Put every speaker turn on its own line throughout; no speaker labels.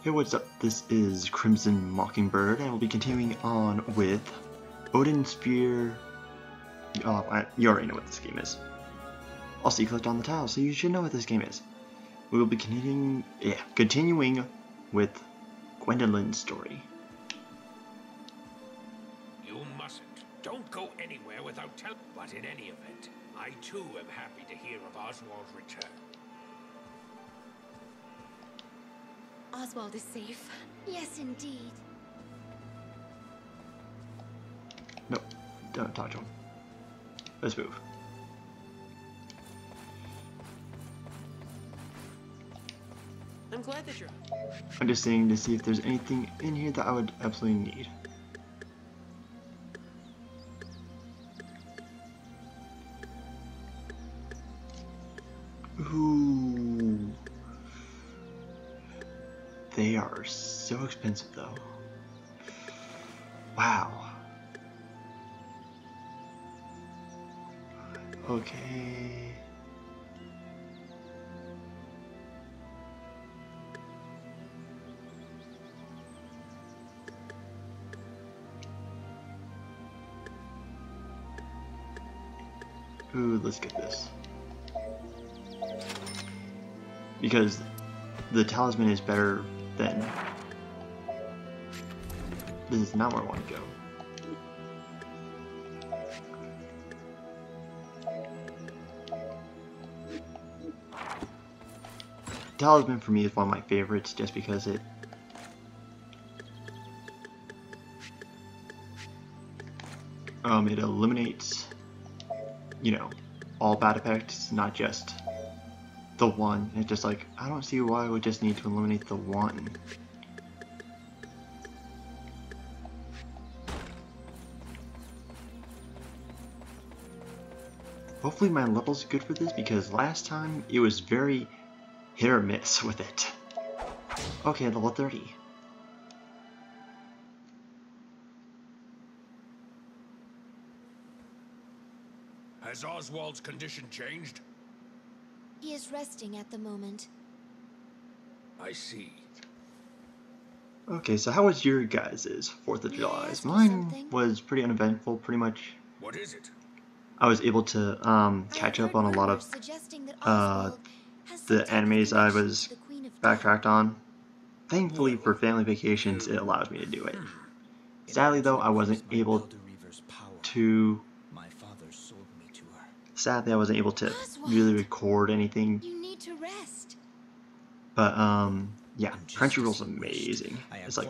Hey, what's up? This is Crimson Mockingbird, and we'll be continuing on with Odin Spear. You already know what this game is. Also, you clicked on the tile, so you should know what this game is. We will be continuing with Gwendolyn's story.
You mustn't. Don't go anywhere without telling. But in any event, I too am happy to hear of Oswald's return.
Oswald is safe. Yes, indeed.
No, don't talk to him. Let's move.
I'm glad that you're...
I'm just saying to see if there's anything in here that I would absolutely need. Ooh. They are so expensive though. Wow. Okay. Ooh, let's get this. Because the talisman is better than... This is not where I want to go. Talisman for me is one of my favorites just because it eliminates, you know, all bad effects, not just the one. It's just like, I don't see why I would just need to eliminate the one. Hopefully my level's good for this, because last time it was very hit or miss with it. Okay, level 30.
Has Oswald's condition changed?
He is resting at the moment.
I see.
Okay, so how was your guys' 4th of
May I
July?
ask you
Mine
something?
was pretty uneventful, pretty much.
What is it?
I was able to catch up on a lot of the animes I was backtracked on. Thankfully for family vacations, it allows me to do it. Sadly though, I wasn't able to... Sadly, I wasn't able to really record anything.
You need to rest.
But yeah, Crunchyroll's amazing. It's like,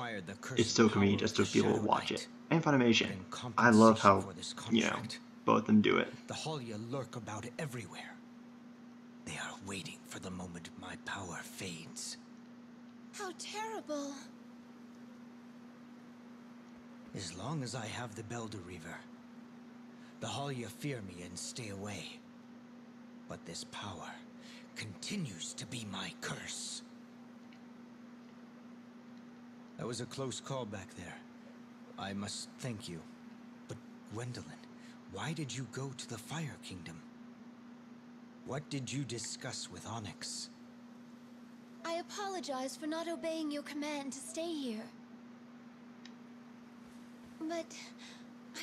it's so convenient just to be able to watch it. And Funimation. I love how, you know, both of them do it.
The Hallya lurk about everywhere. They are waiting for the moment my power fades.
How terrible.
As long as I have the Belder Reaver, the Hallya fear me and stay away. But this power continues to be my curse. That was a close call back there. I must thank you. But Gwendolyn, why did you go to the Fire Kingdom? What did you discuss with Onyx?
I apologize for not obeying your command to stay here. But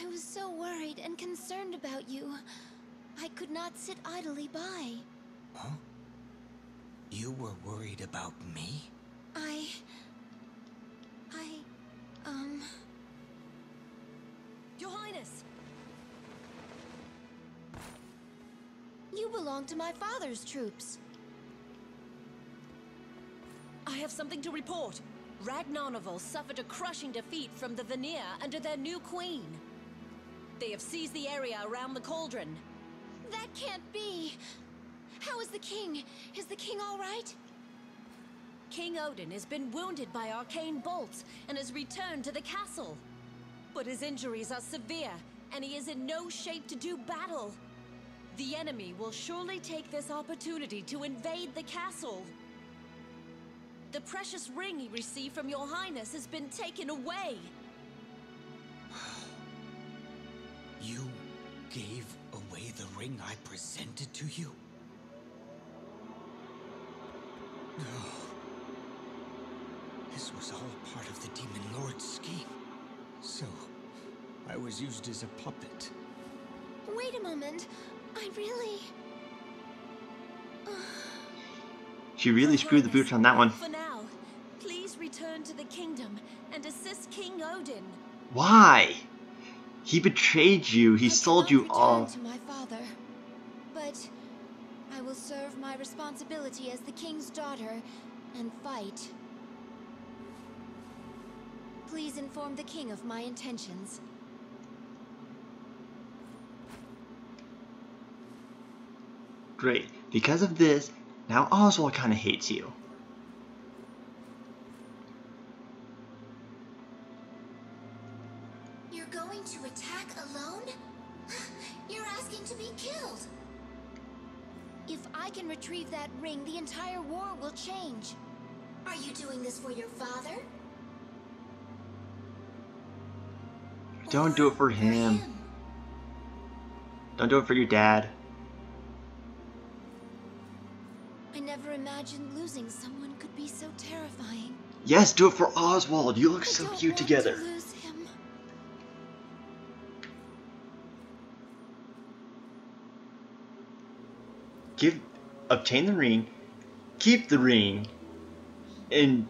I was so worried and concerned about you. I could not sit idly by.
Huh? You were worried about me?
Your Highness! You belong to my father's troops.
I have something to report. Ragnarnovel suffered a crushing defeat from the Vanir under their new queen. They have seized the area around the cauldron.
That can't be. How is the king? Is the king all right?
King Odin has been wounded by arcane bolts and has returned to the castle. But his injuries are severe, and he is in no shape to do battle. The enemy will surely take this opportunity to invade the castle. The precious ring he received from your Highness has been taken away.
You gave away the ring I presented to you? This was all part of the Demon Lord's scheme. So, I was used as a puppet.
Wait a moment. I really...
She really screwed the booch on that one.
For now, please return to the kingdom and assist King Odin.
Why? He betrayed you. He sold you off.
To my father, but I will serve my responsibility as the king's daughter and fight. Please inform the king of my intentions.
Great. Because of this, now Oswald kind of hates you.
You're going to attack alone? You're asking to be killed. If I can retrieve that ring, the entire war will change. Are you doing this for your father?
Don't do it for him. Don't do it for your dad.
I never imagined losing someone could be so terrifying.
Yes, do it for Oswald. You look
I
so
don't
cute
want
together.
to lose him.
Obtain the ring, keep the ring, and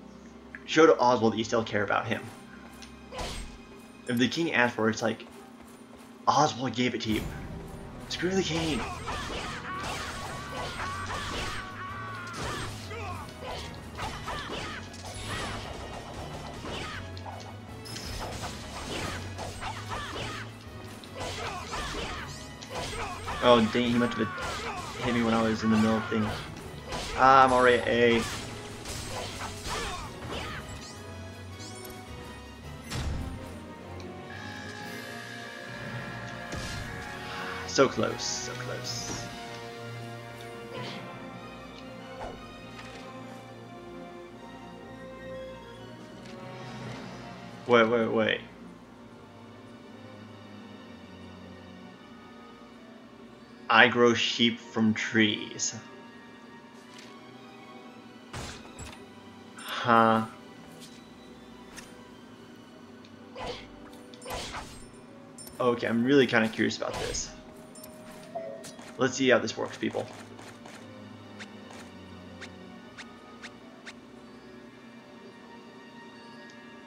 show to Oswald that you still care about him. If the king asks for it, it's like, Oswald gave it to you. Screw the king. Oh dang, he must have hit me when I was in the middle of things. I'm already at A. So close, so close. Wait. I grow sheep from trees. Huh. Okay, I'm really kind of curious about this. Let's see how this works, people.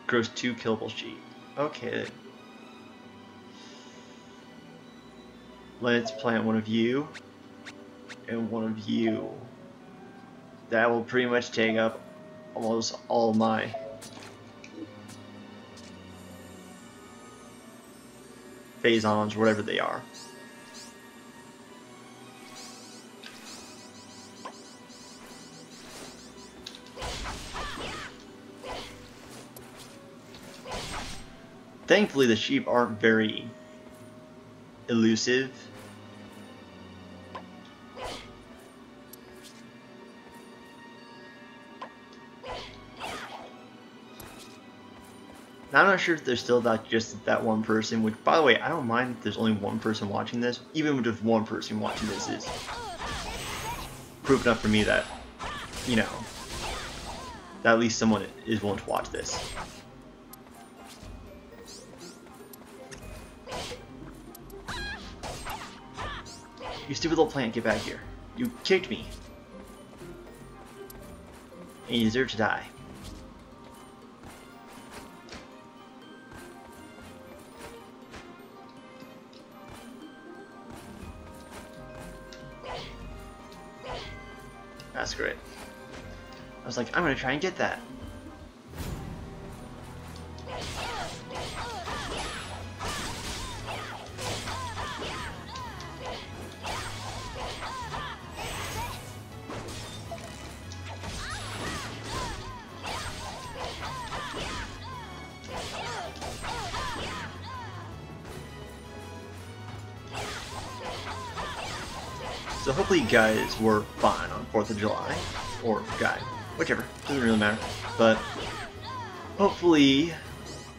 Grows 2 killable sheep. Okay. Let's plant one of you and one of you. That will pretty much take up almost all my phasons, whatever they are. Thankfully, the sheep aren't very elusive. Now, I'm not sure if there's still about just that one person, which, by the way, I don't mind if there's only one person watching this. Even with just one person watching this is proof enough for me that, you know, that at least someone is willing to watch this. You stupid little plant, get back here. You kicked me. And you deserve to die. That's great. I was like, I'm gonna try and get that. So hopefully you guys were fine on 4th of July, or guy, whichever, doesn't really matter. But hopefully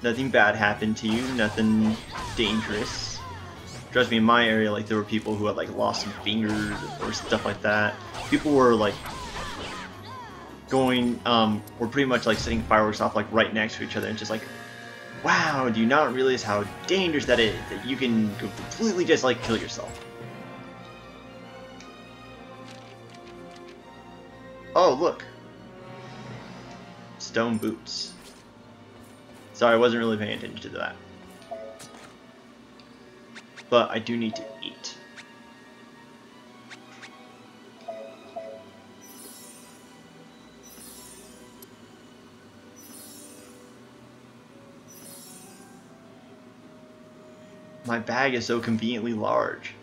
nothing bad happened to you, nothing dangerous. Trust me, in my area, like, there were people who had like lost some fingers or stuff like that. People were like going, we're pretty much like setting fireworks off like right next to each other, and just like, wow, do you not realize how dangerous that is? That you can completely just like kill yourself. Oh, look. Stone boots. Sorry, I wasn't really paying attention to that. But I do need to eat. My bag is so conveniently large.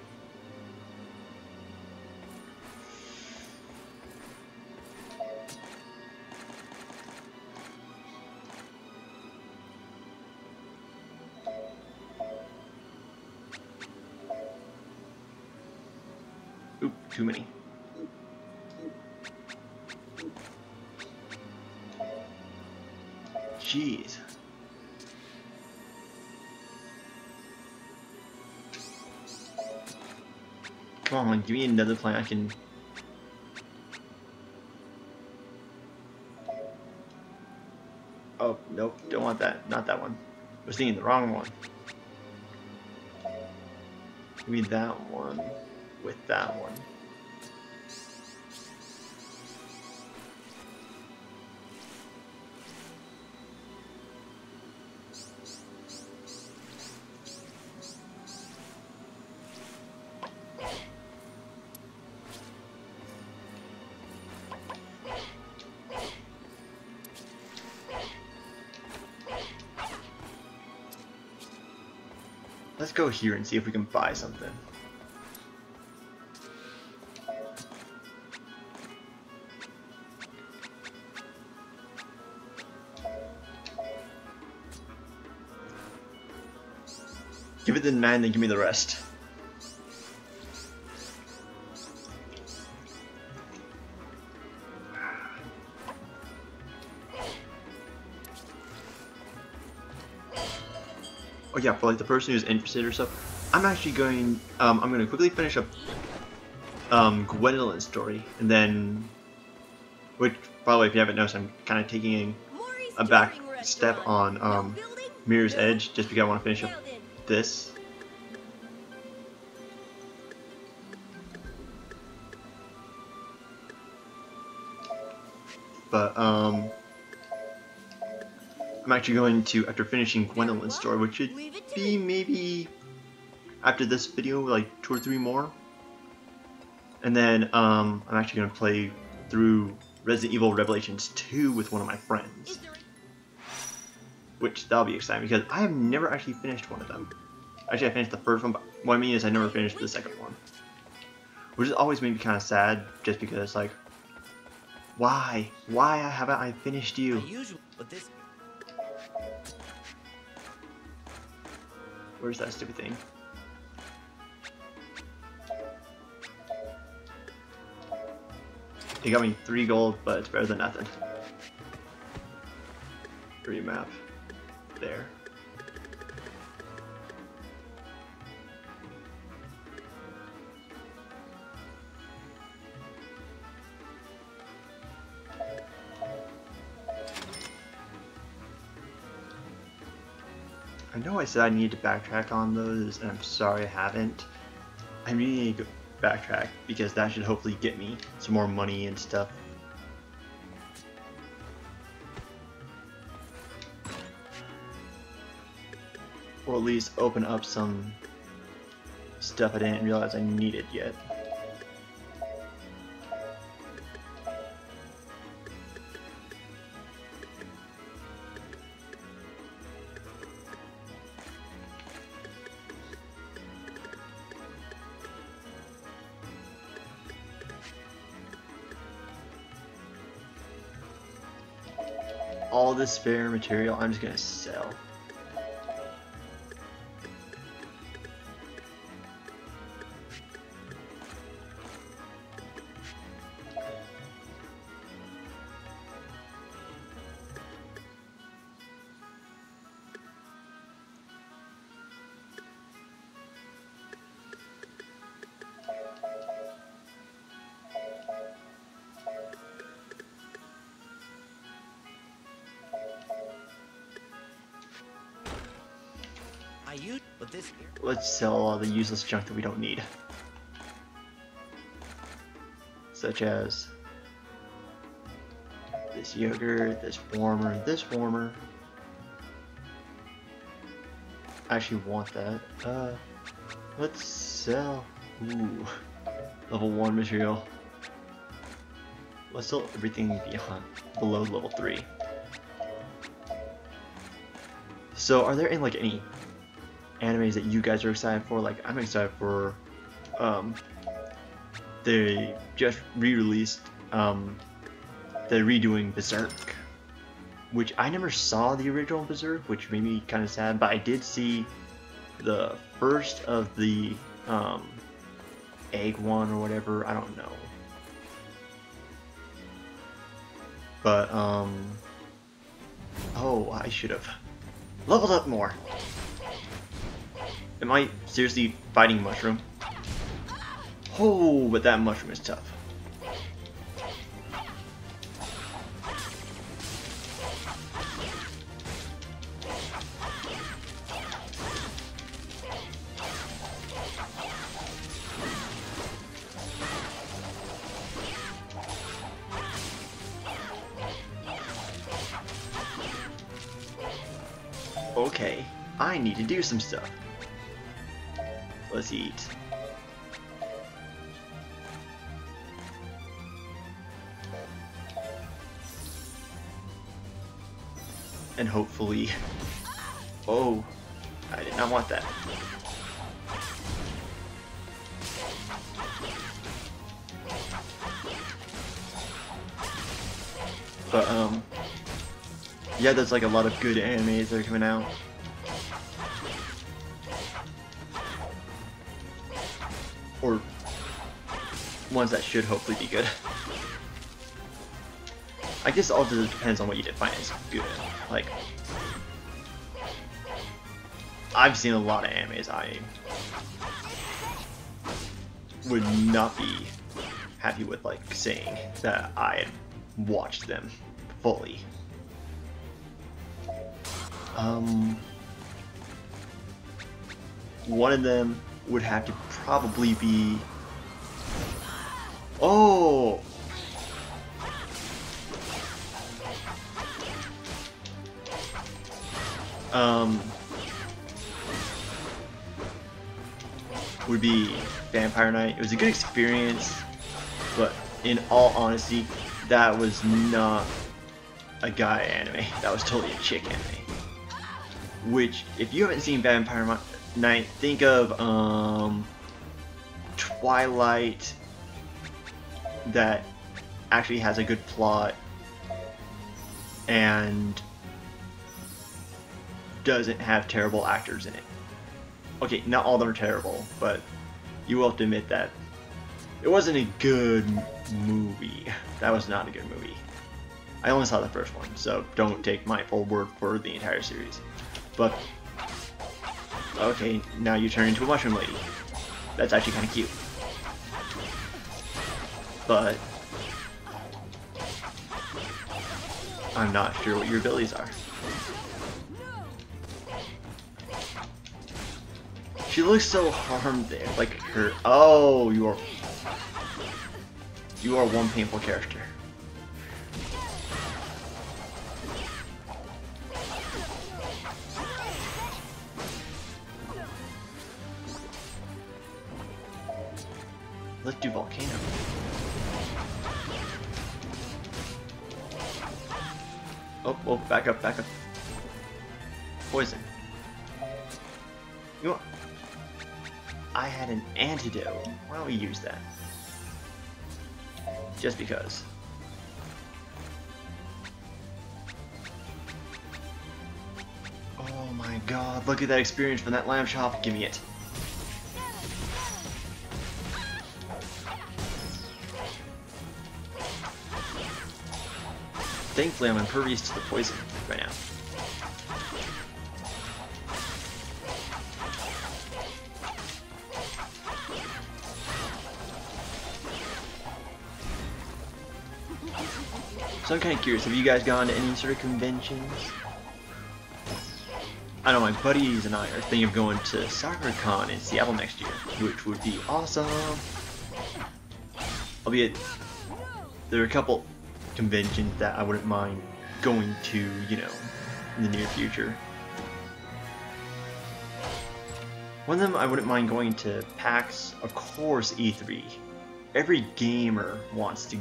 Oop, too many. Jeez. Come on, give me another plant I can... Oh, nope, don't want that. Not that one. I was thinking the wrong one. Give me that one with that one. Let's go here and see if we can buy something. Give it the 9, then give me the rest. Oh yeah, for like the person who's interested or so, I'm actually going, I'm going to quickly finish up Gwendolyn's story, and then, which, by the way, if you haven't noticed, I'm kind of taking a back step on Mirror's Edge, just because I want to finish up this. But, I'm actually going to, after finishing Gwendolyn's story, which should be maybe after this video, like 2 or 3 more. And then, I'm actually going to play through Resident Evil Revelations 2 with one of my friends. Which, that'll be exciting, because I have never actually finished one of them. Actually, I finished the first one, but what I mean is I never finished the second one. Which has always made me kind of sad, just because it's like, why? Why haven't I finished you? Where's that stupid thing? It got me 3 gold, but it's better than nothing. Remap. There. I know I said I needed to backtrack on those, and I'm sorry I haven't. I really need to backtrack, because that should hopefully get me some more money and stuff. Or at least open up some stuff I didn't realize I needed yet. All this spare material I'm just gonna sell.
but this here.
Let's sell all the useless junk that we don't need. Such as this yogurt, this warmer, this warmer. I actually want that. Let's sell. Ooh, level 1 material. Let's sell everything beyond below level 3. So, are there any animes that you guys are excited for? Like, I'm excited for. They just re-released. They're redoing Berserk, which I never saw the original Berserk, which made me kind of sad. But I did see the first of the egg one or whatever. I don't know. But oh, I should have leveled up more. Am I seriously fighting Mushroom? Oh, but that Mushroom is tough. Okay, I need to do some stuff. Let's eat. And hopefully... Oh, I did not want that. But, yeah, there's like a lot of good animes that are coming out. Or ones that should hopefully be good. I guess all just depends on what you define as good. Like, I've seen a lot of animes I would not be happy with, like, saying that I had watched them fully. One of them would have to probably be... Oh! Would be Vampire Knight. It was a good experience, but in all honesty, that was not a guy anime. That was totally a chick anime. Which, if you haven't seen Vampire Knight, think of Twilight that actually has a good plot and doesn't have terrible actors in it. Okay, not all of them are terrible, but you will have to admit that it wasn't a good movie. That was not a good movie. I only saw the first one, so don't take my full word for the entire series. But, okay, now you turn into a mushroom lady. That's actually kind of cute. But, I'm not sure what your abilities are. She looks so harmed there, like her. Oh, you are one painful character. Let's do volcano. Oh, back up, back up. Poison. You know what? I had an antidote. Why don't we use that? Just because. Oh my god, look at that experience from that lamb chop. Give me it. Thankfully, I'm impervious to the poison right now. So I'm kind of curious, have you guys gone to any sort of conventions? I know my buddies and I are thinking of going to SoccerCon in Seattle next year, which would be awesome. Albeit, there are a couple conventions that I wouldn't mind going to, you know, in the near future. One of them, I wouldn't mind going to PAX, of course, E3. Every gamer wants to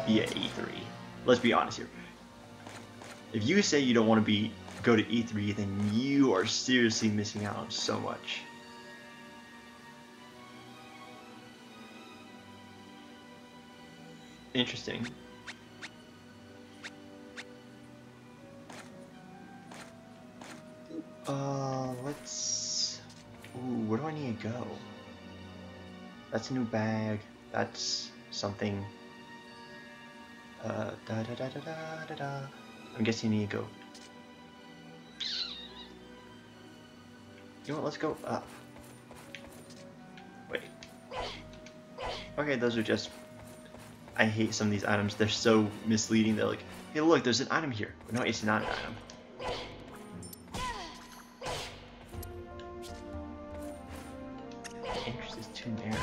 be at E3. Let's be honest here. If you say you don't want to go to E3, then you are seriously missing out on so much. Interesting. Let's... Ooh, where do I need to go? That's a new bag. That's something. I'm guessing you need to go. You know what, let's go up. Wait. Okay, those are just... I hate some of these items. They're so misleading. They're like, hey look, there's an item here. But no, it's not an item. Interest is too narrow.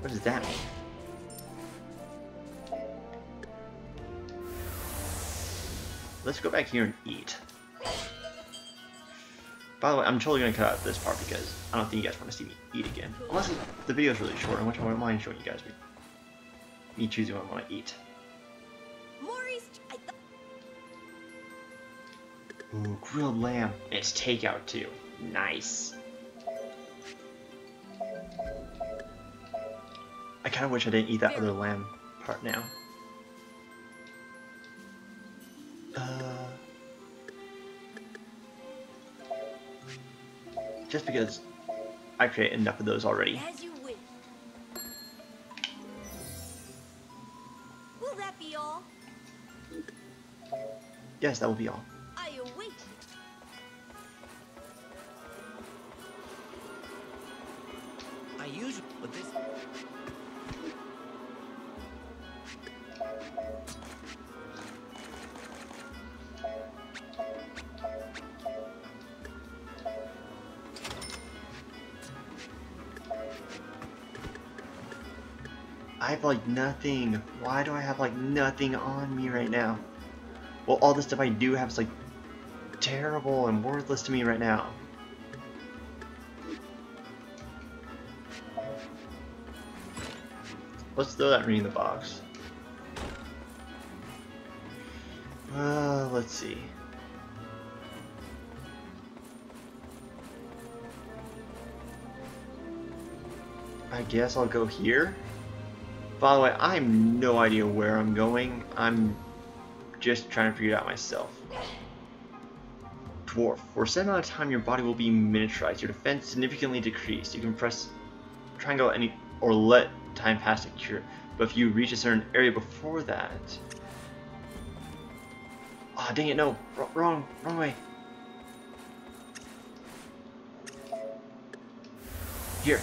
What does that mean? Let's go back here and eat. By the way, I'm totally gonna cut out this part because I don't think you guys want to see me eat again. Unless the video's really short, in which I wouldn't mind showing you guys me choosing what I want to eat. Ooh, grilled lamb. And it's takeout too. Nice. I kind of wish I didn't eat that other lamb part now. Just because I create enough of those already.
As you wish. Will that be all?
Yes, that will be all.
I await.
I usually, but this.
I have like nothing. Why do I have like nothing on me right now? Well, all the stuff I do have is like terrible and worthless to me right now. Let's throw that ring in the box. Let's see. I guess I'll go here. By the way, I have no idea where I'm going. I'm just trying to figure it out myself. Dwarf. For a set amount of time, your body will be miniaturized. Your defense significantly decreased. You can press triangle or let time pass to cure. But if you reach a certain area before that... Ah, oh, dang it, no. Wrong way. Here.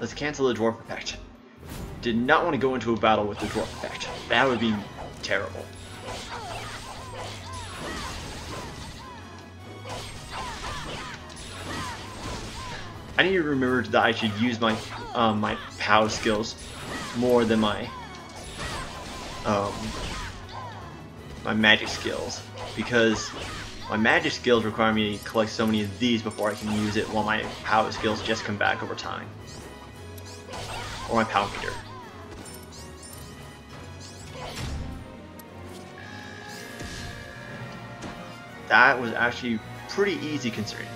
Let's cancel the dwarf effect. Did not want to go into a battle with the dwarf effect. That would be terrible. I need to remember that I should use my my POW skills more than my my magic skills, because my magic skills require me to collect so many of these before I can use it, while my POW skills just come back over time. Or my POW meter. That was actually pretty easy considering.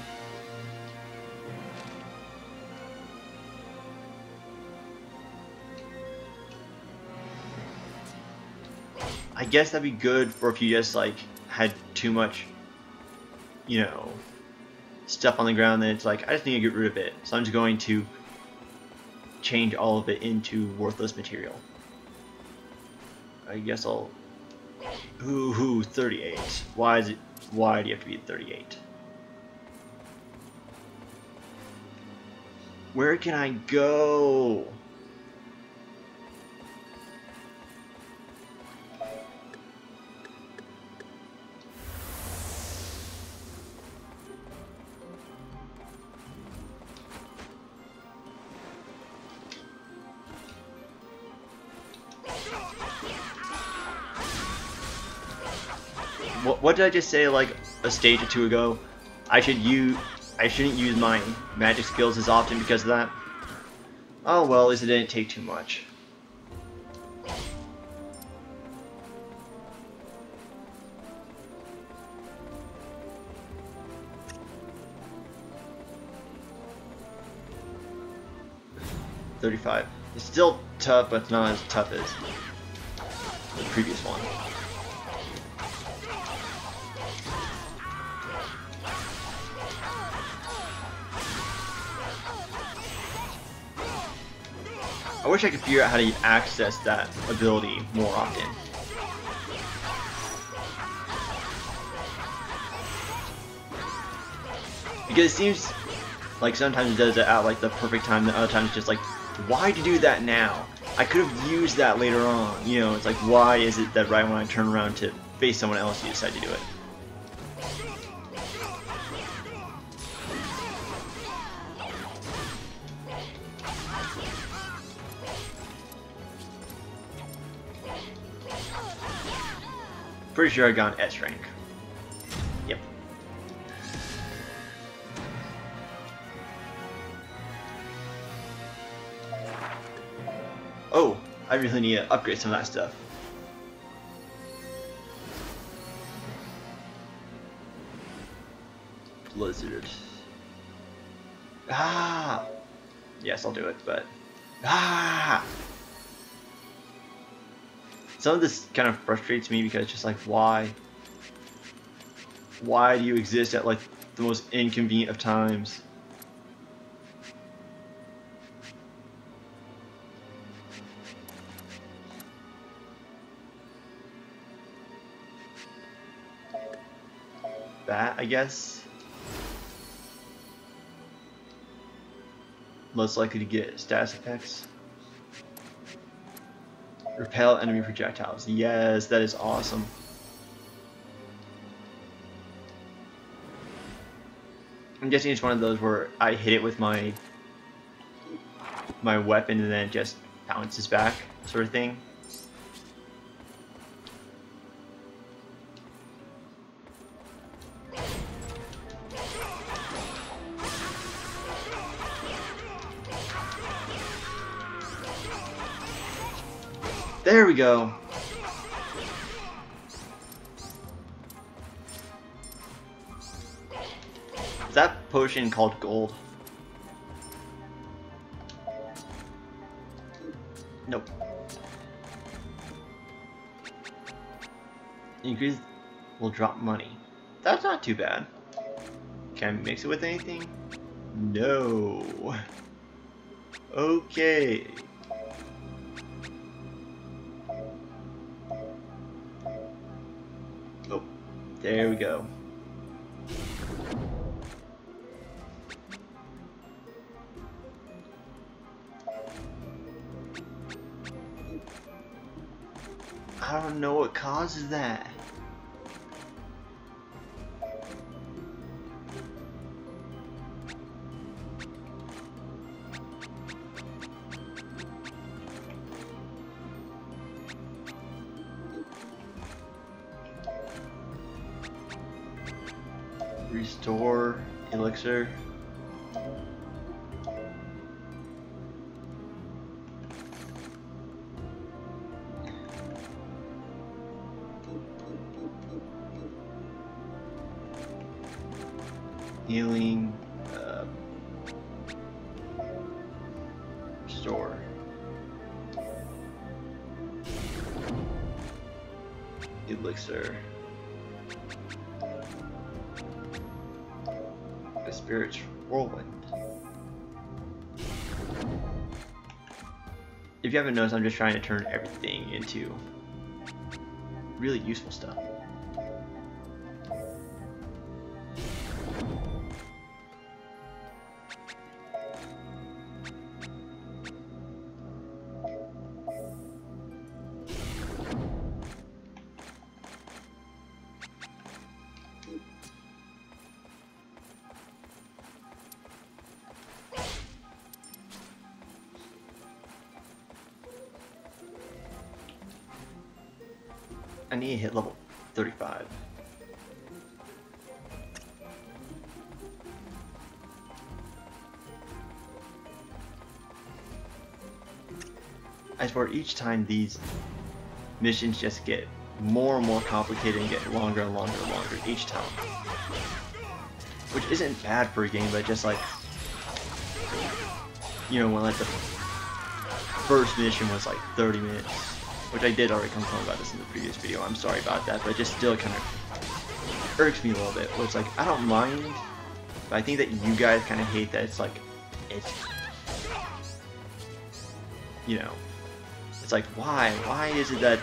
I guess that'd be good for if you just like had too much, you know, stuff on the ground, then it's like, I just need to get rid of it. So I'm just going to change all of it into worthless material. I guess I'll... Ooh, 38. Why do you have to be 38? Where can I go? What did I just say like a stage or two ago? I shouldn't use my magic skills as often because of that. Oh well, at least it didn't take too much. $35. It's still tough, but it's not as tough as the previous one. I wish I could figure out how to access that ability more often. Because it seems like sometimes it does it at like the perfect time, and other times it's just like, why'd you do that now? I could have used that later on. You know, it's like, why is it that right when I turn around to face someone else you decide to do it? Pretty sure I got an S rank. Yep. Oh, I really need to upgrade some of that stuff. Blizzard. Ah! Yes, I'll do it, but... Ah! Some of this kind of frustrates me because it's just like, why? Why do you exist at like the most inconvenient of times? That, I guess. Most likely to get status effects. Repel enemy projectiles. Yes, that is awesome. I'm guessing it's one of those where I hit it with my weapon and then it just bounces back, sort of thing. There we go. Is that potion called gold? Nope. Increase will drop money. That's not too bad. Can I mix it with anything? No. Okay. Oh, there we go. I don't know what causes that. Restore elixir. Healing. Restore. Elixir. Spirit's Whirlwind. If you haven't noticed, I'm just trying to turn everything into really useful stuff. I need to hit level 35. I swear each time these missions just get more and more complicated and get longer and longer and longer each time. Which isn't bad for a game, but just like, you know, when like the first mission was like 30 minutes. Which I did already complain about this in the previous video, I'm sorry about that, but it just still kind of irks me a little bit. Where it's like, I don't mind, but I think that you guys kind of hate that it's like, it's, you know, it's like, why? Why is it that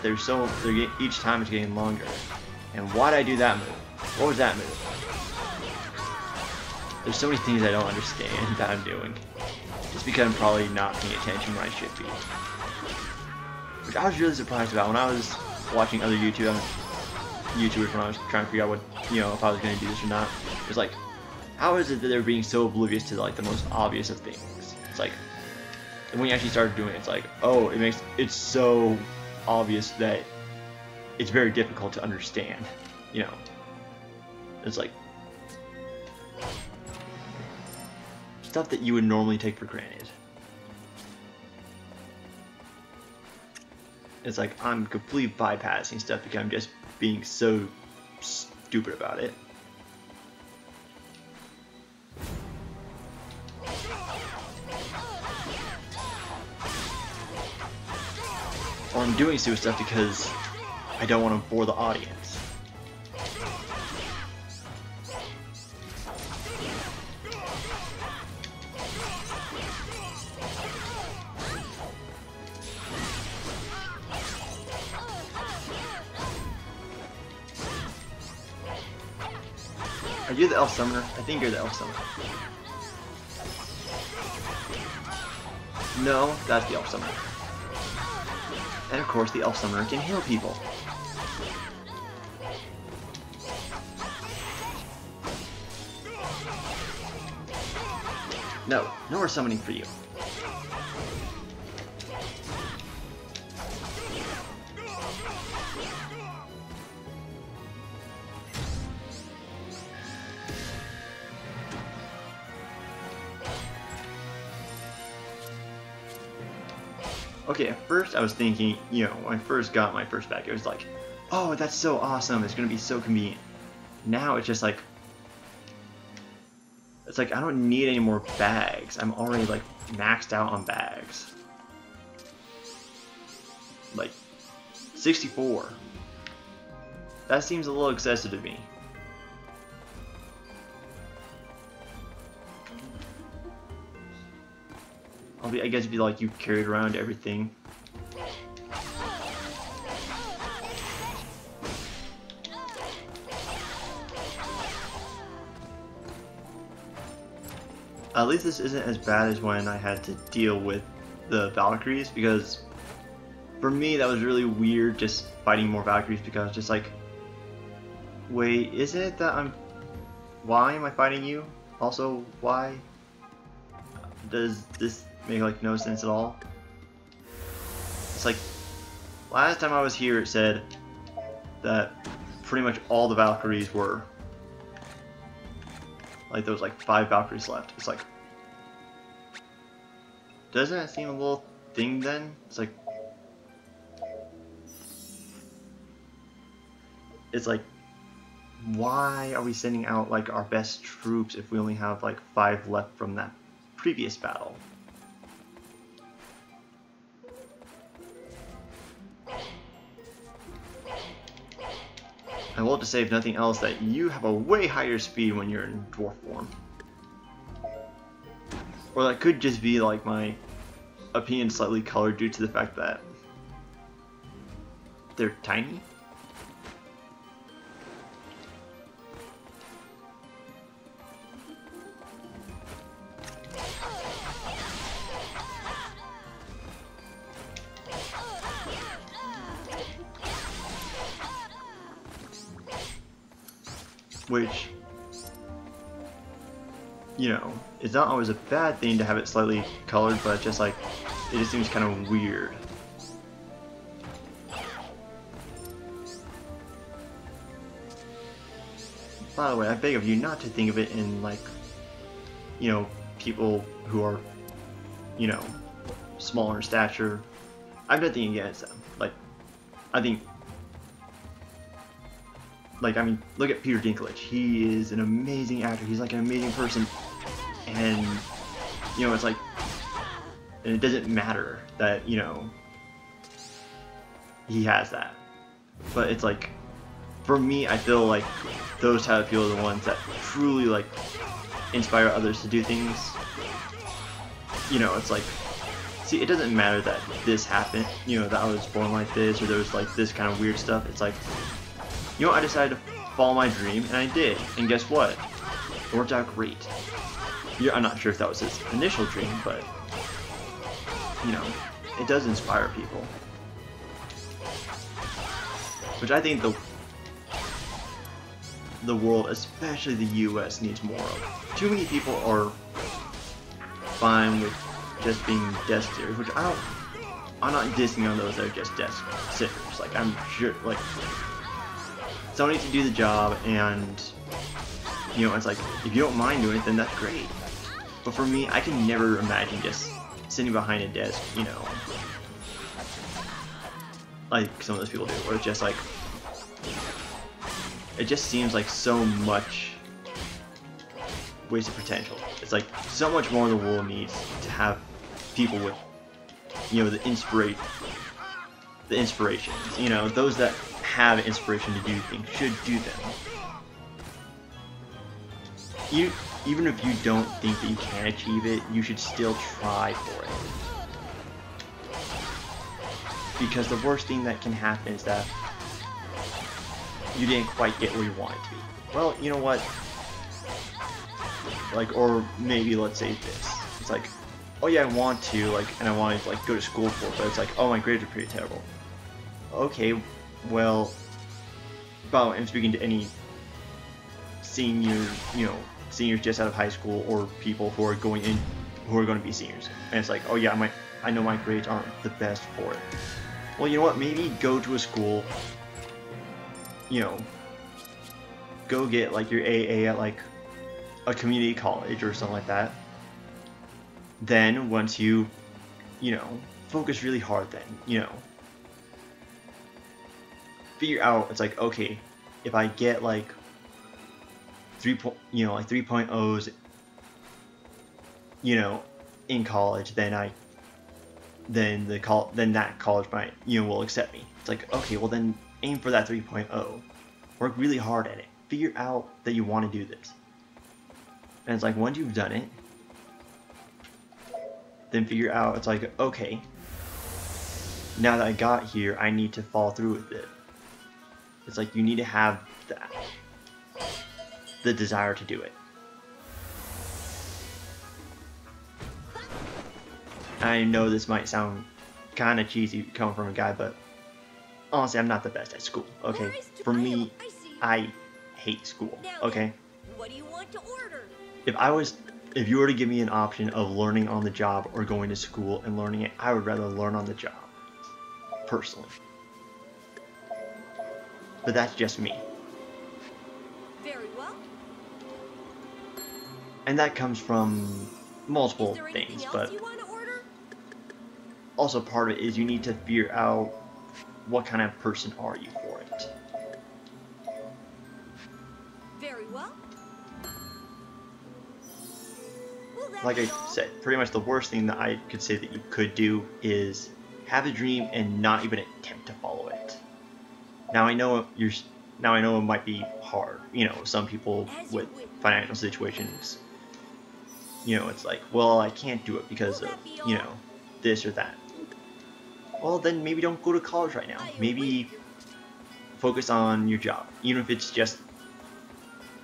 each time it's getting longer? And why did I do that move? What was that move? There's so many things I don't understand that I'm doing. Just because I'm probably not paying attention when I should be. Which I was really surprised about when I was watching other YouTubers when I was trying to figure out what, you know, if I was going to do this or not. It was like, how is it that they're being so oblivious to like the most obvious of things? It's like, when you actually started doing it, it's like, oh, it's so obvious that it's very difficult to understand, you know. It's like stuff that you would normally take for granted. It's like I'm completely bypassing stuff because I'm just being so stupid about it. Or I'm doing stupid stuff because I don't want to bore the audience. Are you the elf summoner? I think you're the elf summoner. No, that's the elf summoner. And of course the elf summoner can heal people. No, no more summoning for you. Okay, at first I was thinking, you know, when I first got my first bag, it was like, oh, that's so awesome, it's gonna be so convenient. Now it's just like, I don't need any more bags. I'm already like maxed out on bags. Like, 64. That seems a little excessive to me. I guess if you like, you carried around everything. At least this isn't as bad as when I had to deal with the Valkyries, because for me that was really weird just fighting more Valkyries, because I was just like, wait, isn't it that why am I fighting you? Also, why does this make like no sense at all? It's like, last time I was here it said that pretty much all the Valkyries were like, there was like 5 Valkyries left. It's like, doesn't that seem a little thing then? It's like, why are we sending out like our best troops if we only have like 5 left from that previous battle? I will have to say, if nothing else, that you have a way higher speed when you're in dwarf form. Or that could just be like my opinion slightly colored due to the fact that they're tiny. Which, you know, it's not always a bad thing to have it slightly colored, but just like, it just seems kind of weird. By the way, I beg of you not to think of it in like, you know, people who are, you know, smaller in stature. I've nothing against them. Like, I think, like, I mean, look at Peter Dinklage. He is an amazing actor. He's like an amazing person. And, you know, it's like, and it doesn't matter that, you know, he has that. But it's like, for me, I feel like those type of people are the ones that truly, like, inspire others to do things. You know, it's like, see, it doesn't matter that this happened, you know, that I was born like this, or there was, like, this kind of weird stuff. It's like, you know, I decided to follow my dream, and I did. And guess what? It worked out great. Yeah, I'm not sure if that was his initial dream, but, you know, it does inspire people. Which I think the world, especially the US, needs more of. Too many people are fine with just being desk sitters, which I'm not dissing on those that are just desk sitters. Like, I'm sure, like, someone needs to do the job, and, you know, it's like, if you don't mind doing it, then that's great. But for me, I can never imagine just sitting behind a desk, you know, like some of those people do, where it's just like, it just seems like so much wasted potential. It's like, so much more the world needs to have people with, you know, the inspirations, you know, those that have inspiration to do things should do them. Even if you don't think that you can achieve it, you should still try for it. Because the worst thing that can happen is that you didn't quite get where you wanted to be. Well, you know what? Like, or maybe let's say this. It's like, oh yeah, I want to, like, and I want to, like, go to school for it, but it's like, oh, my grades are pretty terrible. Okay, well, I'm speaking to any senior, you know, seniors just out of high school, or people who are going to be seniors, and it's like, oh yeah, I know my grades aren't the best for it. Well, you know what? Maybe go to a school, you know, go get like your AA at like a community college or something like that. Then once you know, focus really hard, then, you know, figure out, it's like, okay, if I get like 3.0s, you know, in college, then that college might, you know, will accept me. It's like, okay, well then aim for that 3.0. Work really hard at it. Figure out that you want to do this. And it's like, once you've done it, then figure out, it's like, okay, now that I got here, I need to follow through with it. It's like, you need to have the desire to do it. I know this might sound kind of cheesy coming from a guy, but honestly, I'm not the best at school, okay? For me, I hate school, okay?
What do you want to order?
If you were to give me an option of learning on the job or going to school and learning it, I would rather learn on the job, personally. But that's just me.
Very well.
And that comes from multiple
Is there
things,
anything
but
else you want to order?
also part of it is you need to figure out what kind of person are you for it.
Very well. Will that
Like
be
I
all?
said, pretty much the worst thing that I could say that you could do is have a dream and not even attempt to follow it. Now I know it might be hard. You know, some people with financial situations, you know, it's like, well, I can't do it because of, you know, this or that. Well, then maybe don't go to college right now. Maybe focus on your job, even if it's just,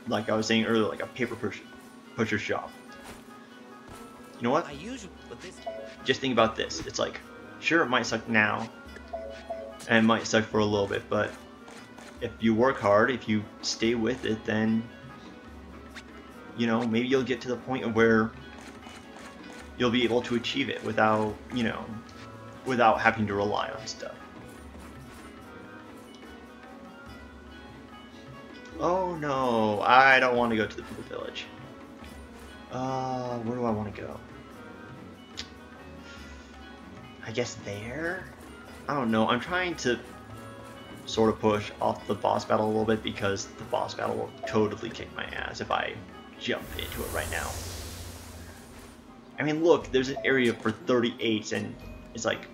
like I was saying earlier, like a paper pusher's job. You know what? Just think about this. It's like, sure, it might suck now, and it might suck for a little bit, but if you work hard, if you stay with it, then, you know, maybe you'll get to the point of where you'll be able to achieve it without, you know, without having to rely on stuff. Oh no, I don't want to go to the People Village. Where do I want to go? I guess there? I don't know, I'm trying to sort of push off the boss battle a little bit because the boss battle will totally kick my ass if I jump into it right now. I mean, look, there's an area for 38 and it's like...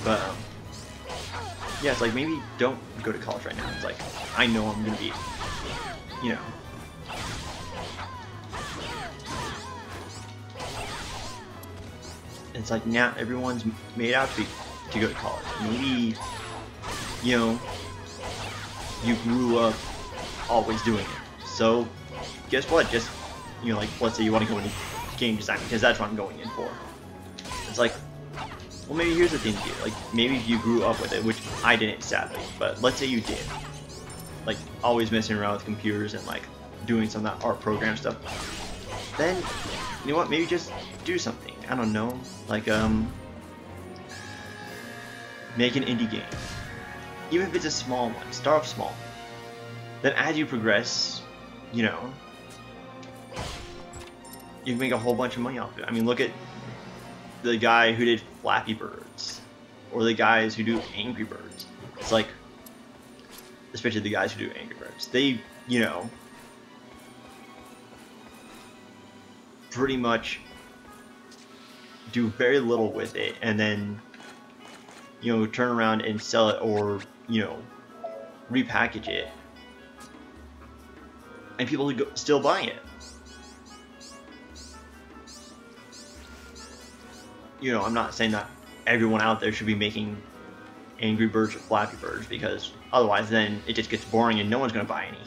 But, yeah, it's like, maybe don't go to college right now. It's like, I know I'm gonna be, you know. It's like, now everyone's made out to go to college. Maybe, you know, you grew up always doing it. So, guess what? Just, you know, like, let's say you want to go into game design, because that's what I'm going in for. It's like, well, maybe here's the thing to do. Like, maybe if you grew up with it, which I didn't, sadly, but let's say you did. Like, always messing around with computers and, like, doing some of that art program stuff. Then, you know what, maybe just do something. I don't know. Like, make an indie game. Even if it's a small one, start off small. Then as you progress, you know, you can make a whole bunch of money off of it. I mean, look at the guy who did Flappy Birds, or the guys who do Angry Birds. It's like, especially the guys who do Angry Birds, they, you know, pretty much do very little with it, and then, you know, turn around and sell it, or, you know, repackage it, and people still buy it. You know, I'm not saying that everyone out there should be making Angry Birds or Flappy Birds, because otherwise then it just gets boring and no one's going to buy any.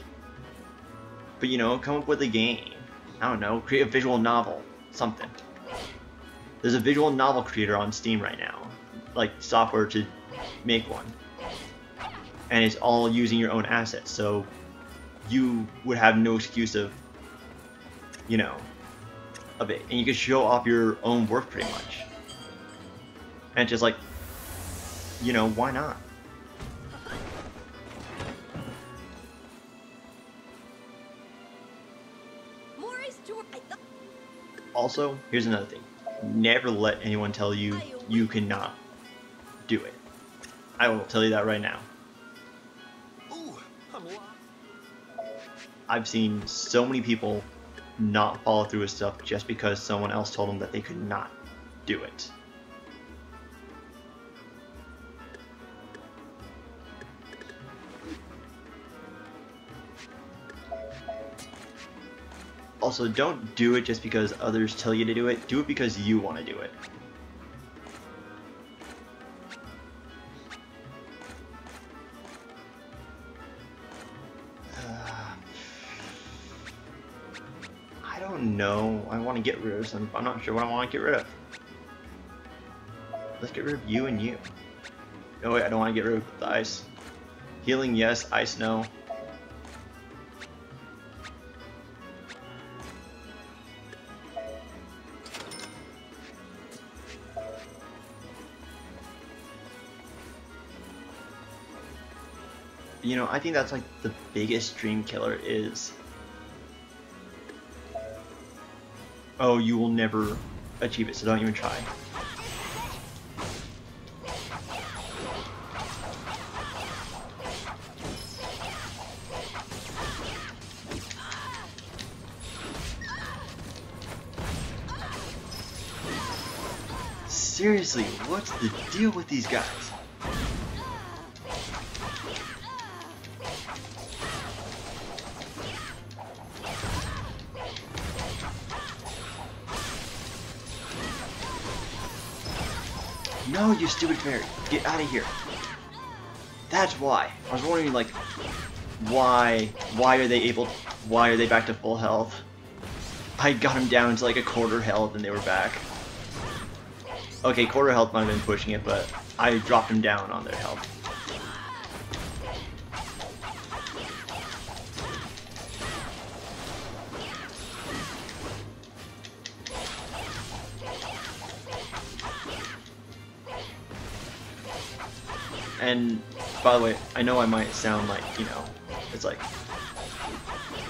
But, you know, come up with a game. I don't know, create a visual novel, something. There's a visual novel creator on Steam right now, like software to make one. And it's all using your own assets, so you would have no excuse of, you know, of it. And you can show off your own work pretty much. And just like, you know, why not? Also, here's another thing. Never let anyone tell you you cannot do it. I will tell you that right now. I've seen so many people not follow through with stuff just because someone else told them that they could not do it. Also, don't do it just because others tell you to do it. Do it because you want to do it. I don't know. I want to get rid of some. I'm not sure what I want to get rid of. Let's get rid of you and you. No, wait, I don't want to get rid of the ice. Healing, yes. Ice, no. You know, I think that's like the biggest dream killer is, oh, you will never achieve it, so don't even try. Seriously, what's the deal with these guys? No, you stupid fairy. Get out of here. That's why. I was wondering, like, why are they back to full health? I got them down to like a quarter health and they were back. Okay, quarter health might have been pushing it, but I dropped them down on their health. And, by the way, I know I might sound like, you know, it's like,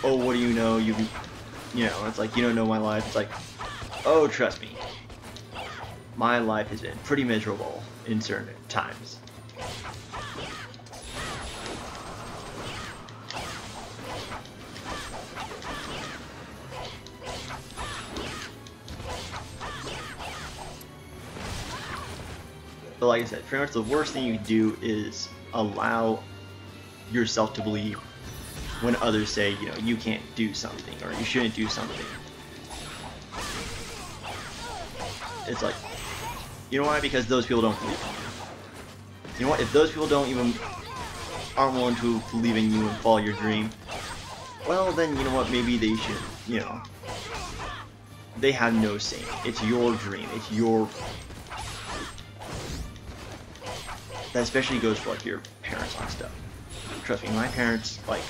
oh, what do you know, you know, it's like, you don't know my life. It's like, oh, trust me, my life has been pretty miserable in certain times. But like I said, pretty much the worst thing you can do is allow yourself to believe when others say, you know, you can't do something or you shouldn't do something. It's like, you know why? Because those people don't believe in you. You know what? If those people aren't willing to believe in you and follow your dream, well then, you know what? Maybe they should, you know, they have no say. It's your dream. It's your... That especially goes for like your parents on stuff. Trust me, my parents, like,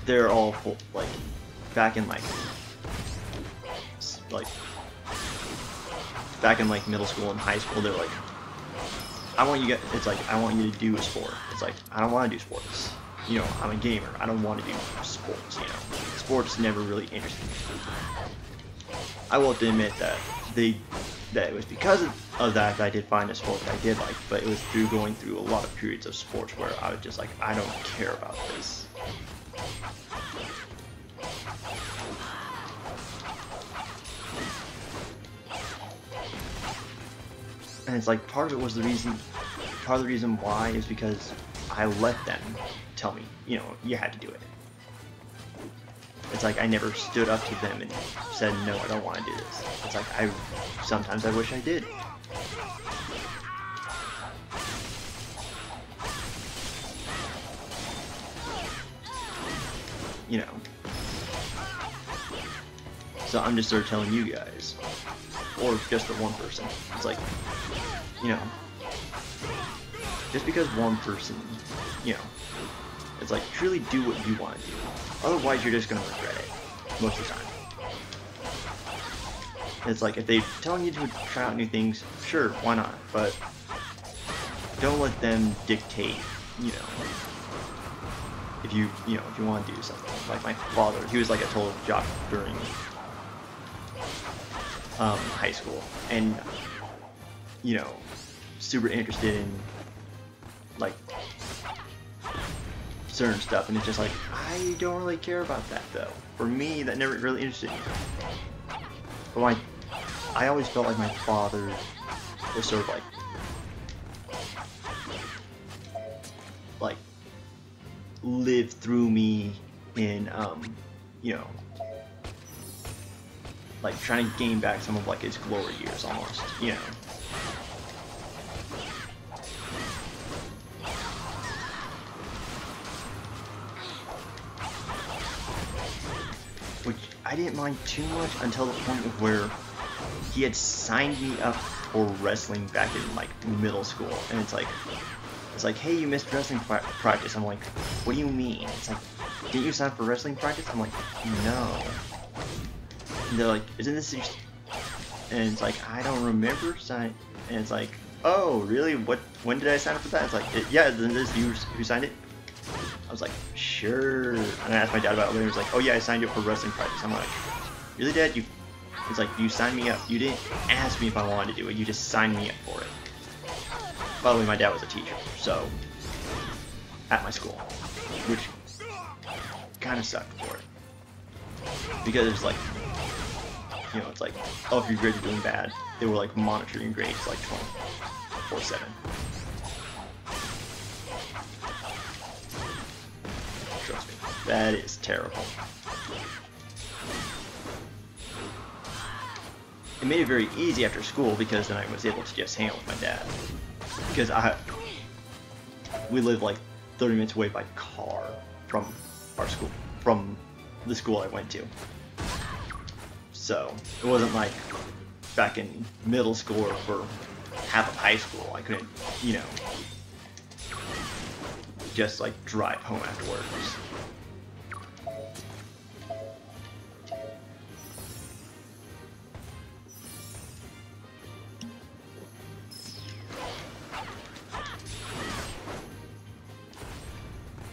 they're all full, like, back in like middle school and high school, they're like, I want you to do a sport. It's like, I don't want to do sports. You know, I'm a gamer. I don't want to do sports, you know. Sports never really interested me. I will have to admit that it was because of that I did find a sport that I did like, but it was through going through a lot of periods of sports where I was just like, I don't care about this. And it's like part of the reason why is because I let them tell me, you know, you had to do it. It's like I never stood up to them and said, no, I don't want to do this. It's like sometimes I wish I did. You know. So I'm just sort of telling you guys, or just the one person. It's like, you know, just because one person, you know, it's like, truly do what you want to do. Otherwise, you're just going to regret it, most of the time. It's like, if they're telling you to try out new things, sure, why not? But don't let them dictate, you know, if you want to do something. Like my father, he was like a total jock during high school, and, you know, super interested in, like, certain stuff, and it's just like, I don't really care about that though. For me, that never really interested me. But I always felt like my father was sort of like lived through me in you know, like trying to gain back some of like his glory years almost, you know. Which I didn't mind too much until the point of where he had signed me up for wrestling back in like middle school, and it's like, hey, you missed wrestling practice. I'm like, what do you mean? It's like, didn't you sign up for wrestling practice? I'm like, no. And they're like, isn't this your... And it's like, I don't remember signing. And it's like, oh, really? When did I sign up for that? It's like, yeah, isn't this you who signed it? I was like, sure. And I asked my dad about it, and he was like, oh yeah, I signed you up for wrestling practice. I'm like, really, Dad? It's like, you signed me up. You didn't ask me if I wanted to do it. You just signed me up for it. By the way, my dad was a teacher, so, at my school, which kind of sucked for it. Because it's like, you know, it's like, oh, if your grades are doing bad, they will like monitor your grades like 24/7. Trust me, that is terrible. It made it very easy after school because then I was able to just hang out with my dad. Because we live like 30 minutes away by car from our school, from the school I went to. So it wasn't like back in middle school or for half of high school I couldn't, you know, just like drive home afterwards.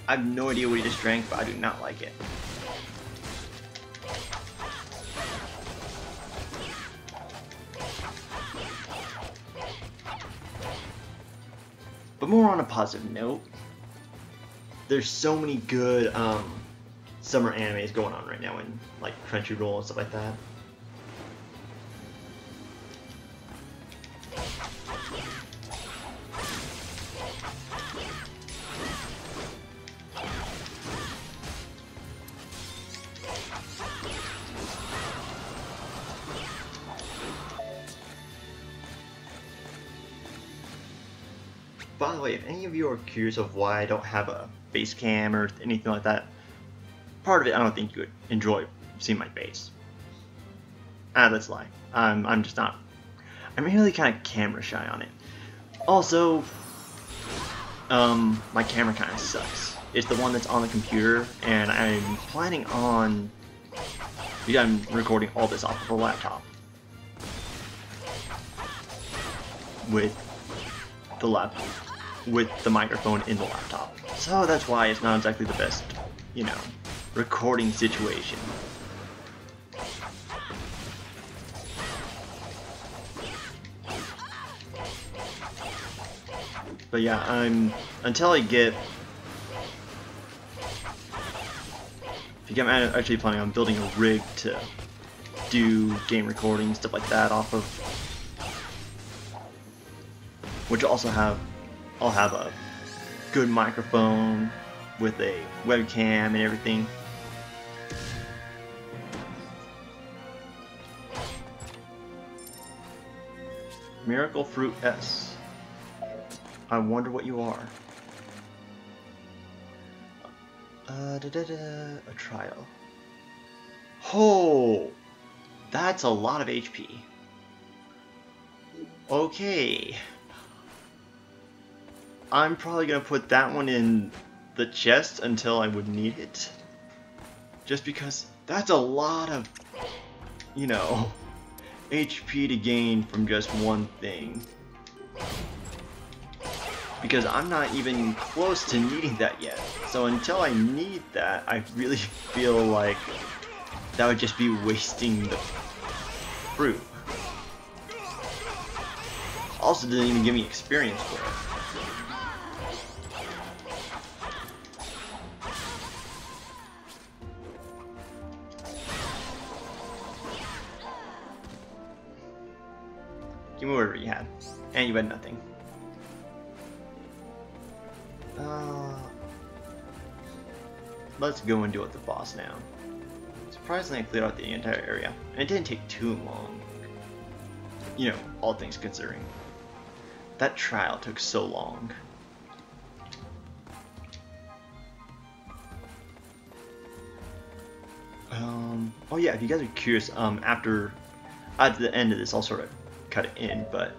I have no idea what he just drank, but I do not like it. But more on a positive note, there's so many good summer animes going on right now in like Crunchyroll and stuff like that. By the way, if any of you are curious of why I don't have a face cam or anything like that, part of it I don't think you would enjoy seeing my face. That's a lie. I'm just not. I'm really kind of camera shy on it. Also, my camera kind of sucks. It's the one that's on the computer, and I'm planning on. Yeah, I'm recording all this off of a laptop with the microphone in the laptop. So that's why it's not exactly the best, you know, recording situation. But yeah, until I get, I'm actually planning on building a rig to do game recording, stuff like that off of, which I'll have a good microphone with a webcam and everything. Miracle Fruit S. I wonder what you are. A trial. Oh, that's a lot of HP. Okay. I'm probably gonna put that one in the chest until I would need it. Just because that's a lot of, you know, HP to gain from just one thing. Because I'm not even close to needing that yet. So until I need that, I really feel like that would just be wasting the fruit. Also didn't even give me experience for it. Give me whatever you had. And you had nothing. Let's go and deal with the boss now. Surprisingly, I cleared out the entire area. And it didn't take too long. You know, all things considering. That trial took so long. Oh yeah, if you guys are curious, at the end of this, I'll sort of cut it in, but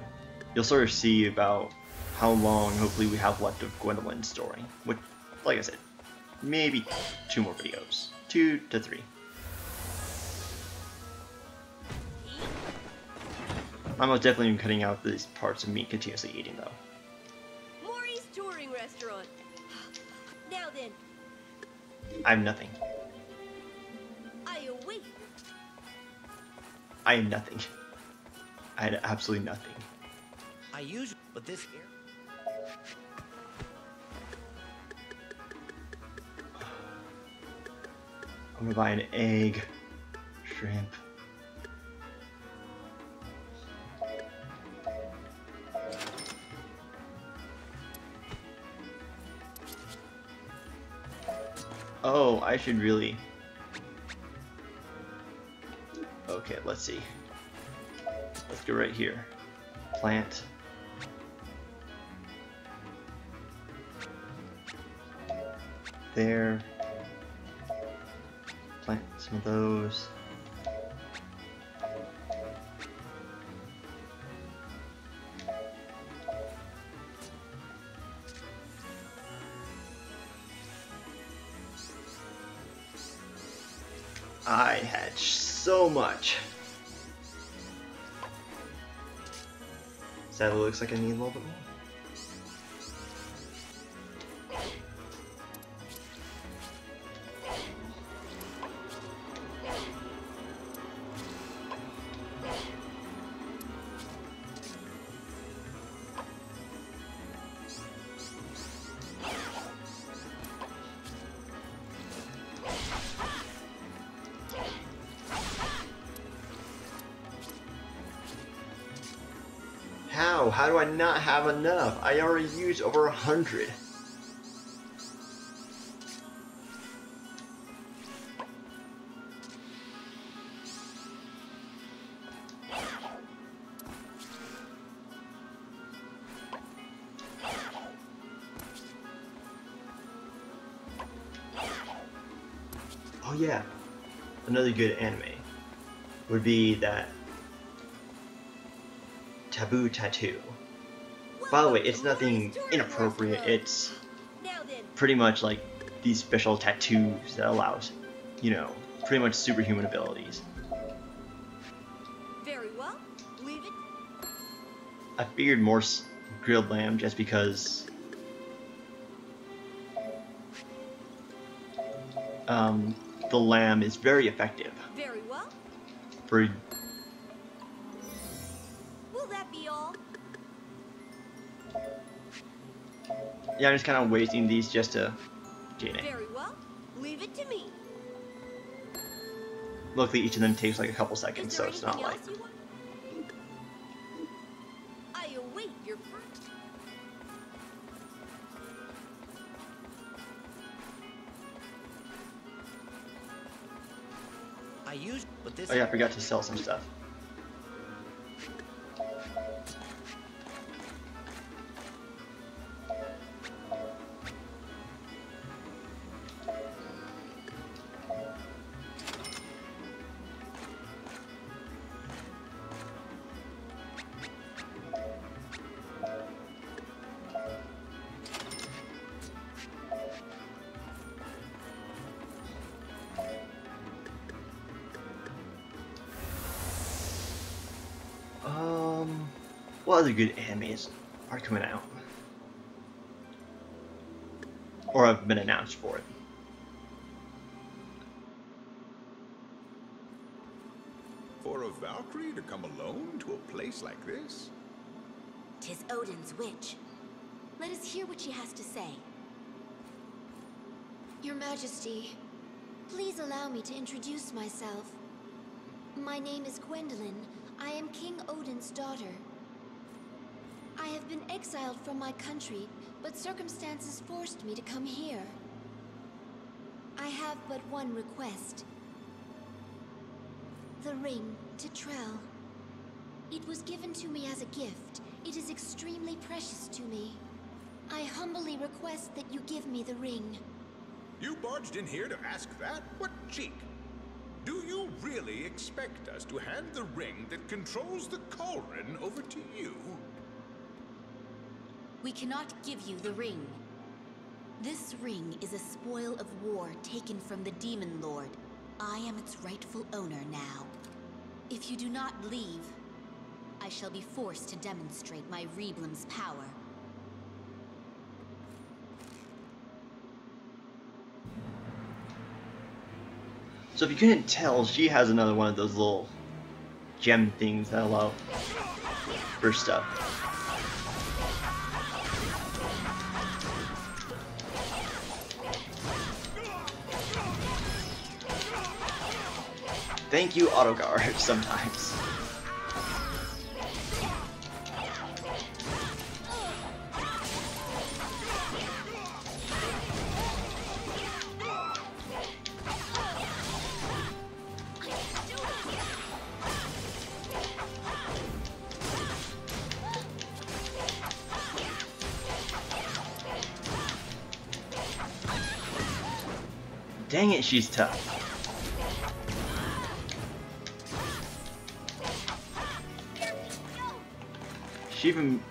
you'll sort of see about how long hopefully we have left of Gwendolyn's story, which, like I said, maybe 2 more videos, 2 to 3. I'm most definitely cutting out these parts of me continuously eating though.
Maury's touring restaurant. Now then,
I have nothing.
I await.
I have nothing. I had absolutely nothing.
I usually, but this here.
I'm gonna buy an egg, shrimp. Oh, I should really... Okay, let's see. Let's go right here. Plant. There. Plant some of those. I had so much. Sadly, looks like I need a little bit more. How do I not have enough? I already used over 100. Oh yeah, another good anime would be that Taboo Tattoo. By the way, it's nothing inappropriate, it's pretty much like these special tattoos that allows, you know, pretty much superhuman abilities.
Very well. Leave it.
I figured more grilled lamb just because the lamb is very effective.
Very well.
For
Will that be all?
yeah, I'm just kind of wasting these just to gain it.
Very well. Leave it to me.
Luckily, each of them takes like a couple
Is
seconds,
there
so it's not
anything
like.
else you want? I await your first.
I use, but this.
Oh yeah, I forgot to sell some stuff. What other good animes are coming out? Or have been announced for it?
For a Valkyrie to come alone to a place like this?
'Tis Odin's witch. Let us hear what she has to say. Your Majesty, please allow me to introduce myself. My name is Gwendolyn. I am King Odin's daughter. I have been exiled from my country, but circumstances forced me to come here. I have but one request. The ring to Trell. It was given to me as a gift. It is extremely precious to me. I humbly request that you give me the ring.
You barged in here to ask that? What cheek? Do you really expect us to hand the ring that controls the cauldron over to you?
We cannot give you the ring. This ring is a spoil of war taken from the Demon Lord. I am its rightful owner now. If you do not leave, I shall be forced to demonstrate my Reblim's power.
So if you couldn't tell, she has another one of those little gem things that allow for stuff. Thank you, auto guard, sometimes. Dang it, she's tough.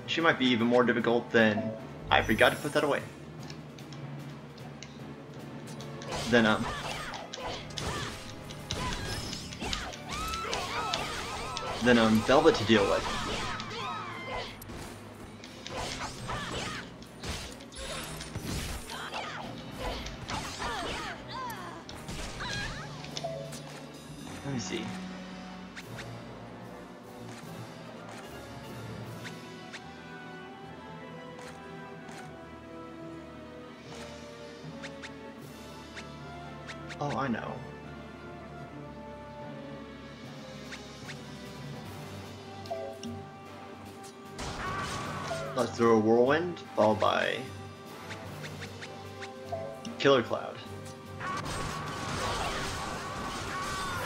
She might be even more difficult than I forgot to put that away. Then Velvet to deal with. Let me see. Oh, I know. Let's throw a whirlwind, followed by Killer Cloud.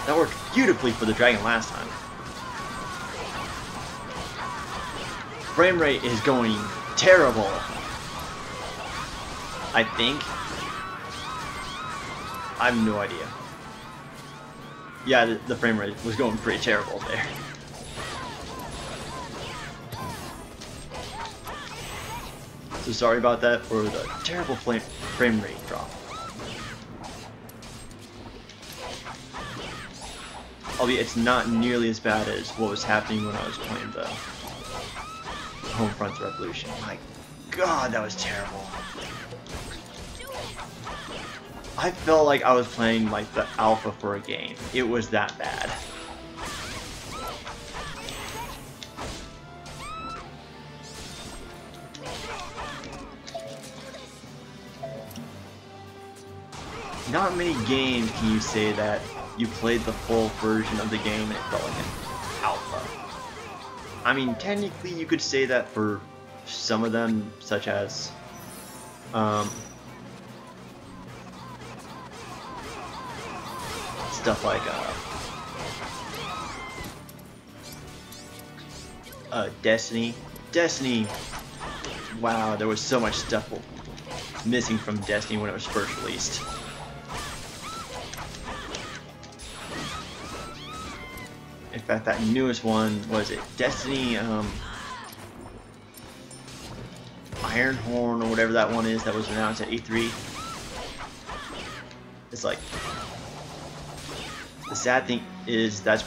That worked beautifully for the dragon last time. Frame rate is going terrible. I think. I have no idea. Yeah, the frame rate was going pretty terrible there. So sorry about that for the terrible frame rate drop. Albeit it's not nearly as bad as what was happening when I was playing the Homefront Revolution. My god, that was terrible. I felt like I was playing like the alpha for a game. It was that bad. Not many games can you say that you played the full version of the game and it felt like an alpha. I mean, technically you could say that for some of them, such as stuff like Destiny. Wow, there was so much stuff missing from Destiny when it was first released. In fact, that newest one, was it Destiny Ironhorn or whatever that one is that was announced at E3? It's like, the sad thing is that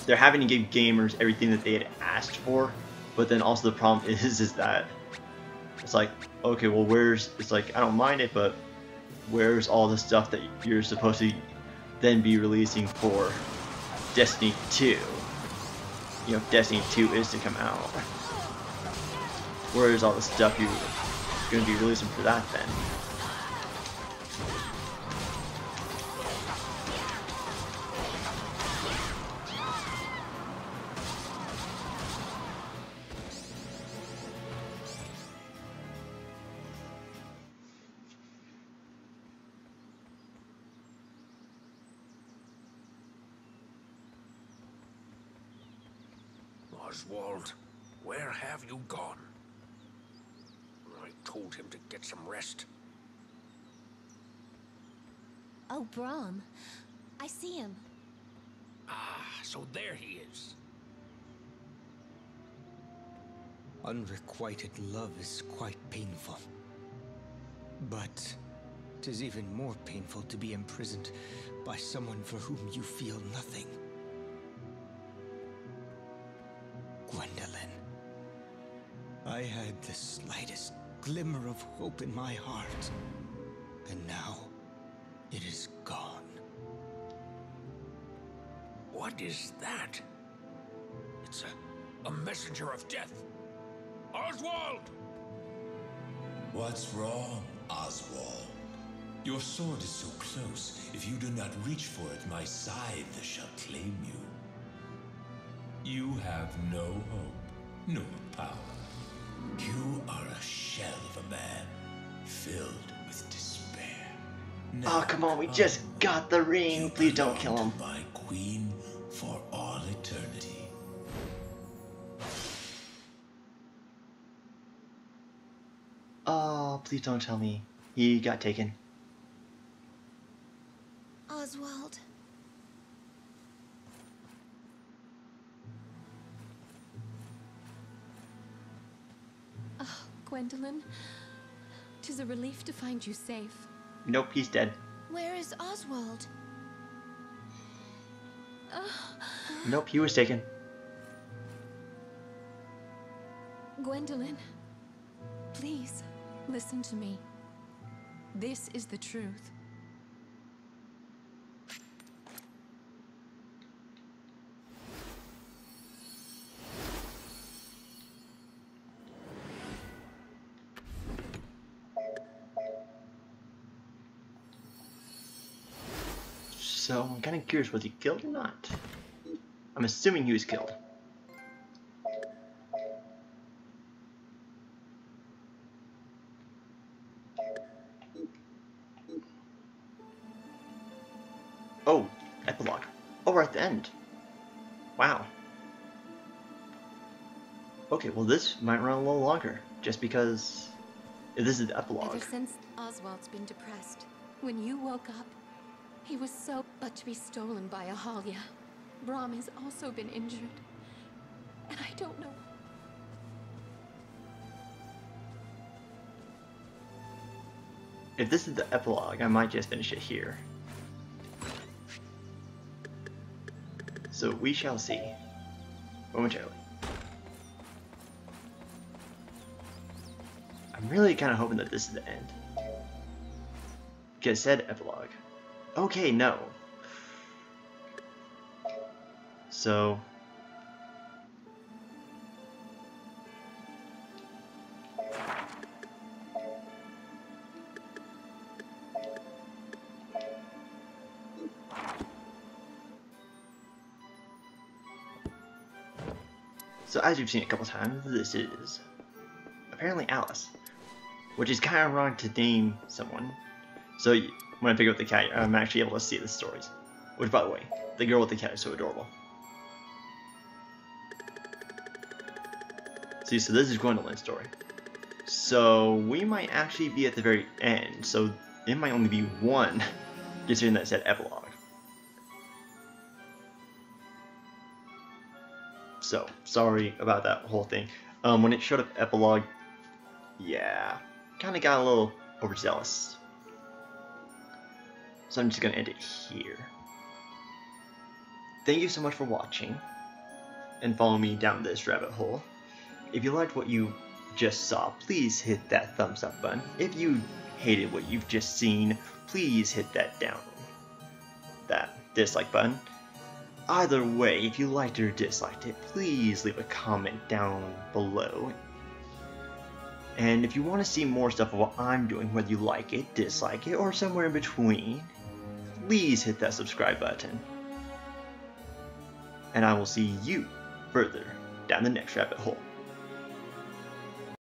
they're having to give gamers everything that they had asked for, but then also the problem is that it's like, okay, well, it's like, I don't mind it, but where's all the stuff that you're supposed to then be releasing for Destiny 2? You know, if Destiny 2 is to come out. Where's all the stuff you're going to be releasing for that then?
Oswald, where have you gone? I told him to get some rest.
Oh, Brahm. I see him.
Ah, so there he is.
Unrequited love is quite painful. But 'tis even more painful to be imprisoned by someone for whom you feel nothing. Gwendolyn. I had the slightest glimmer of hope in my heart, and now it is gone.
What is that? It's a messenger of death. Oswald!
What's wrong, Oswald? Your sword is so close. If you do not reach for it, my scythe shall claim you. You have no hope, no power. You are a shell of a man, filled with despair.
Oh, come on, we just got the ring. Please don't kill him.
My queen for all eternity.
Oh, please don't tell me he got taken.
Oswald.
Oh, Gwendolyn. 'Tis a relief to find you safe.
Nope, he's dead.
Where is Oswald?
Nope, he was taken.
Gwendolyn, please, listen to me. This is the truth.
So, I'm kind of curious, was he killed or not? I'm assuming he was killed. Oh, epilogue. Oh, we're at the end. Wow. Okay, well this might run a little longer, just because this is the epilogue.
Ever since Oswald's been depressed. When you woke up, he was so... But to be stolen by Ahalia. Brahm has also been injured. And I don't know...
If this is the epilogue, I might just finish it here. So we shall see momentarily. I'm really kind of hoping that this is the end. Because it said epilogue. Okay, no. So... So as you've seen a couple times, this is apparently Alice, which is kind of wrong to name someone. So when I pick up the cat, I'm actually able to see the stories. Which, by the way, the girl with the cat is so adorable. See, so this is Gwendolyn's story. So we might actually be at the very end. So it might only be one, considering that it said epilogue. So, sorry about that whole thing. When it showed up epilogue, yeah, kind of got a little overzealous. So I'm just going to end it here. Thank you so much for watching, and follow me down this rabbit hole. If you liked what you just saw, please hit that thumbs up button. If you hated what you've just seen, please hit that dislike button. Either way, if you liked or disliked it, please leave a comment down below. And if you want to see more stuff of what I'm doing, whether you like it, dislike it, or somewhere in between, please hit that subscribe button. And I will see you further down the next rabbit hole.